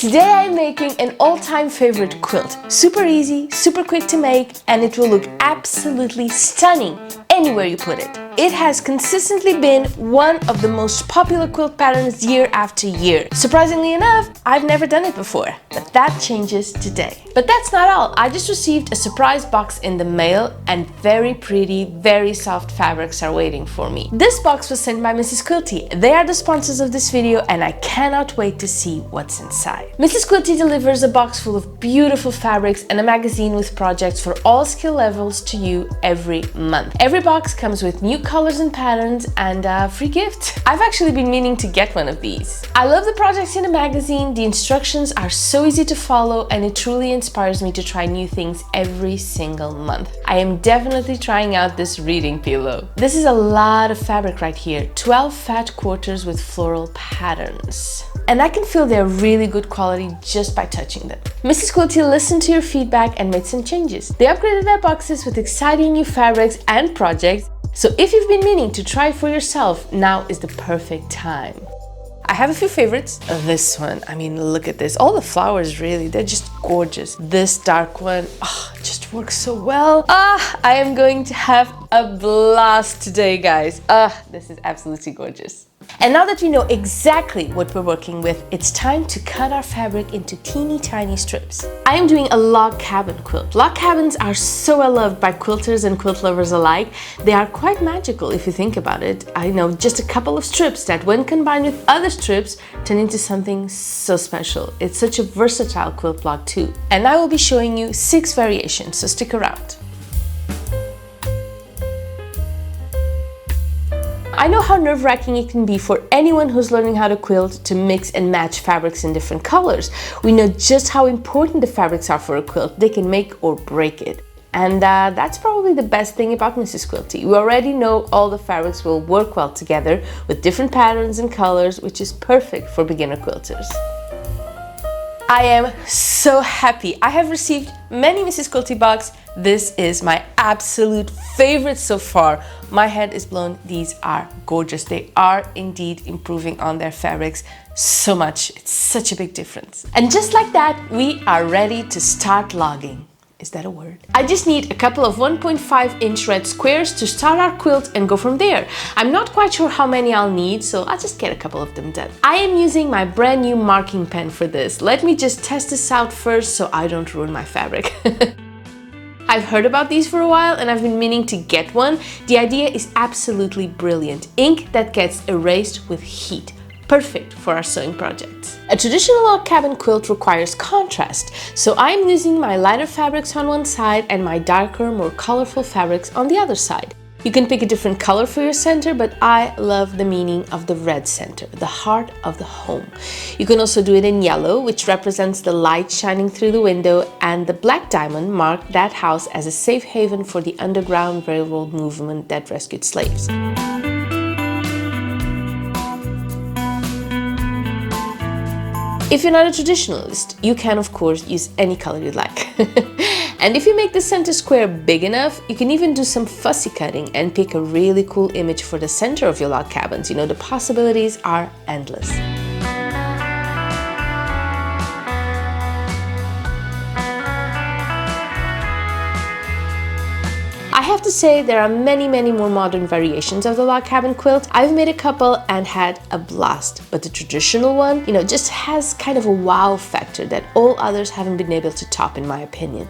Today I'm making an all-time favorite quilt. Super easy, super quick to make, and it will look absolutely stunning anywhere you put it. It has consistently been one of the most popular quilt patterns year after year. Surprisingly enough, I've never done it before, but that changes today. But that's not all. I just received a surprise box in the mail and very pretty, very soft fabrics are waiting for me. This box was sent by Mrs. Quilty. They are the sponsors of this video and I cannot wait to see what's inside. Mrs. Quilty delivers a box full of beautiful fabrics and a magazine with projects for all skill levels to you every month. Every box comes with new colors and patterns and a free gift. I've actually been meaning to get one of these. I love the projects in the magazine. The instructions are so easy to follow and it truly inspires me to try new things every single month. I am definitely trying out this reading pillow. This is a lot of fabric right here, 12 fat quarters with floral patterns. And I can feel they're really good quality just by touching them. Mrs. Quilty listened to your feedback and made some changes. They upgraded their boxes with exciting new fabrics and projects. So if you've been meaning to try for yourself, now is the perfect time. I have a few favorites. This one, I mean, look at this. All the flowers really, they're just gorgeous. This dark one, just works so well. I am going to have a blast today, guys. This is absolutely gorgeous. And now that we know exactly what we're working with, it's time to cut our fabric into teeny tiny strips. I am doing a log cabin quilt. Log cabins are so well loved by quilters and quilt lovers alike. They are quite magical if you think about it. I know, just a couple of strips that when combined with other strips turn into something so special. It's such a versatile quilt log too. And I will be showing you 6 variations, so stick around. I know how nerve-wracking it can be for anyone who's learning how to quilt to mix and match fabrics in different colors. We know just how important the fabrics are for a quilt. They can make or break it. And that's probably the best thing about Mrs. Quilty. We already know all the fabrics will work well together with different patterns and colors, which is perfect for beginner quilters. I am so happy. I have received many Mrs. Quilty boxes. This is my absolute favorite so far. My head is blown. These are gorgeous. They are indeed improving on their fabrics so much. It's such a big difference. And just like that, we are ready to start logging. Is that a word? I just need a couple of 1.5-inch red squares to start our quilt and go from there. I'm not quite sure how many I'll need, so I'll just get a couple of them done. I am using my brand new marking pen for this. Let me just test this out first so I don't ruin my fabric. I've heard about these for a while and I've been meaning to get one. The idea is absolutely brilliant. Ink that gets erased with heat. Perfect for our sewing projects. A traditional log cabin quilt requires contrast, so I'm using my lighter fabrics on one side and my darker, more colorful fabrics on the other side. You can pick a different color for your center, but I love the meaning of the red center, the heart of the home. You can also do it in yellow, which represents the light shining through the window, and the black diamond marked that house as a safe haven for the Underground Railroad movement that rescued slaves. If you're not a traditionalist, you can of course use any color you like. And if you make the center square big enough, you can even do some fussy cutting and pick a really cool image for the center of your log cabins. You know, the possibilities are endless. I have to say there are many more modern variations of the log cabin quilt. I've made a couple and had a blast, but the traditional one, you know, just has kind of a wow factor that all others haven't been able to top, in my opinion.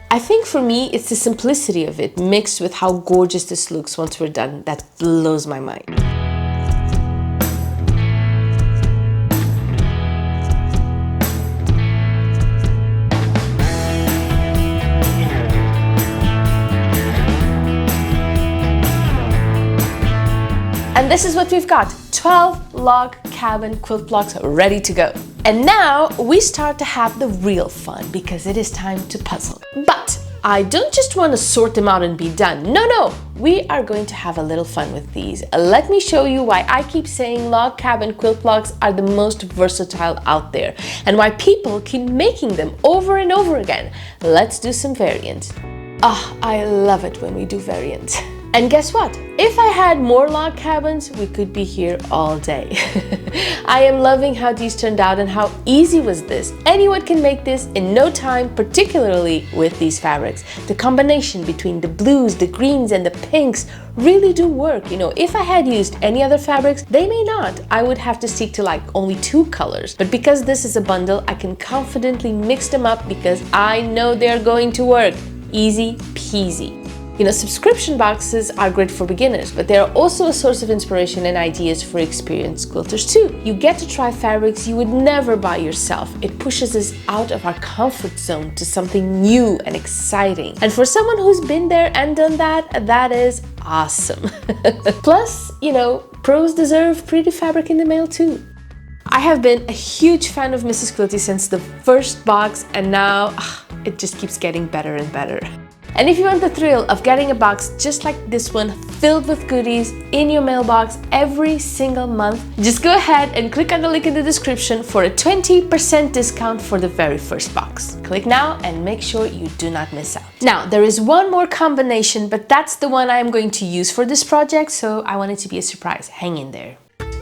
I think for me, it's the simplicity of it mixed with how gorgeous this looks once we're done that blows my mind. And this is what we've got, 12 log cabin quilt blocks ready to go. And now we start to have the real fun because it is time to puzzle. But I don't just want to sort them out and be done. No, we are going to have a little fun with these. Let me show you why I keep saying log cabin quilt blocks are the most versatile out there and why people keep making them over and over again. Let's do some variants. I love it when we do variants. And guess what? If I had more log cabins, we could be here all day. I am loving how these turned out and how easy was this. Anyone can make this in no time, particularly with these fabrics. The combination between the blues, the greens, and the pinks really do work. You know, if I had used any other fabrics, they may not. I would have to stick to like only 2 colors. But because this is a bundle, I can confidently mix them up because I know they're going to work. Easy peasy. You know, subscription boxes are great for beginners, but they are also a source of inspiration and ideas for experienced quilters too. You get to try fabrics you would never buy yourself. It pushes us out of our comfort zone to something new and exciting. And for someone who's been there and done that, that is awesome. Plus, you know, pros deserve pretty fabric in the mail too. I have been a huge fan of Mrs. Quilty since the first box, and now it just keeps getting better and better. And if you want the thrill of getting a box just like this one, filled with goodies in your mailbox every single month, just go ahead and click on the link in the description for a 20% discount for the very first box. Click now and make sure you do not miss out. Now, there is one more combination, but that's the one I am going to use for this project, so I want it to be a surprise. Hang in there.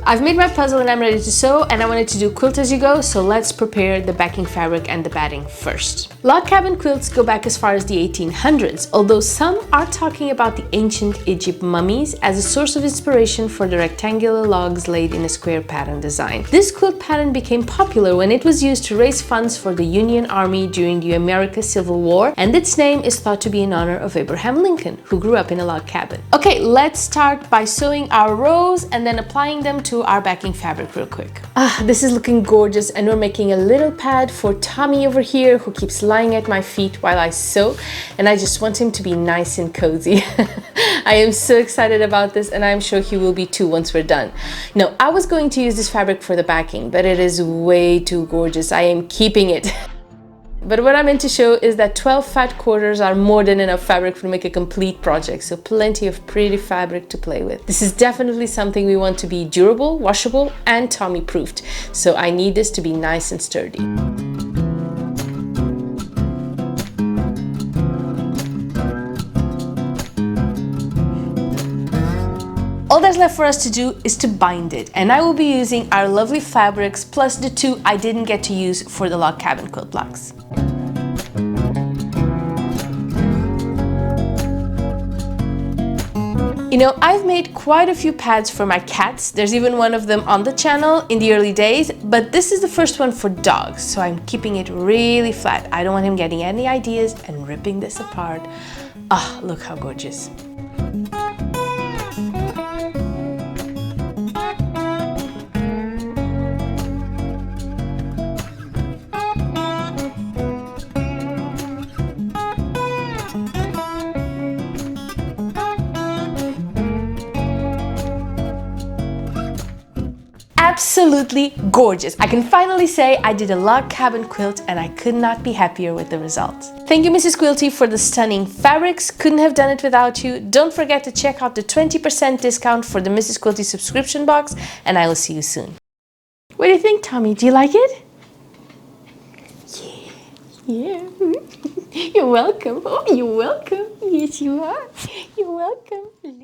I've made my puzzle and I'm ready to sew, and I wanted to do quilt as you go, so let's prepare the backing fabric and the batting first. Log cabin quilts go back as far as the 1800s, although some are talking about the ancient Egypt mummies as a source of inspiration for the rectangular logs laid in a square pattern design. This quilt pattern became popular when it was used to raise funds for the Union Army during the American Civil War, and its name is thought to be in honor of Abraham Lincoln, who grew up in a log cabin. Okay, let's start by sewing our rows and then applying them to our backing fabric real quick. This is looking gorgeous, and we're making a little pad for Tommy over here, who keeps lying at my feet while I sew, and I just want him to be nice and cozy. I am so excited about this, and I'm sure he will be too once we're done. No, I was going to use this fabric for the backing, but it is way too gorgeous. I am keeping it. But what I meant to show is that 12 fat quarters are more than enough fabric to make a complete project, so plenty of pretty fabric to play with. This is definitely something we want to be durable, washable, and Tommy proofed, so I need this to be nice and sturdy. All that's left for us to do is to bind it, and I will be using our lovely fabrics plus the 2 I didn't get to use for the log cabin quilt blocks. You know, I've made quite a few pads for my cats. There's even one of them on the channel in the early days, but this is the first one for dogs, so I'm keeping it really flat. I don't want him getting any ideas and ripping this apart. Look how gorgeous. Absolutely gorgeous. I can finally say I did a log cabin quilt, and I could not be happier with the results. Thank you, Mrs. Quilty, for the stunning fabrics. Couldn't have done it without you. Don't forget to check out the 20% discount for the Mrs. Quilty subscription box, and I will see you soon. What do you think, Tommy? Do you like it? Yeah. You're welcome. Oh, you're welcome. Yes, you are. You're welcome.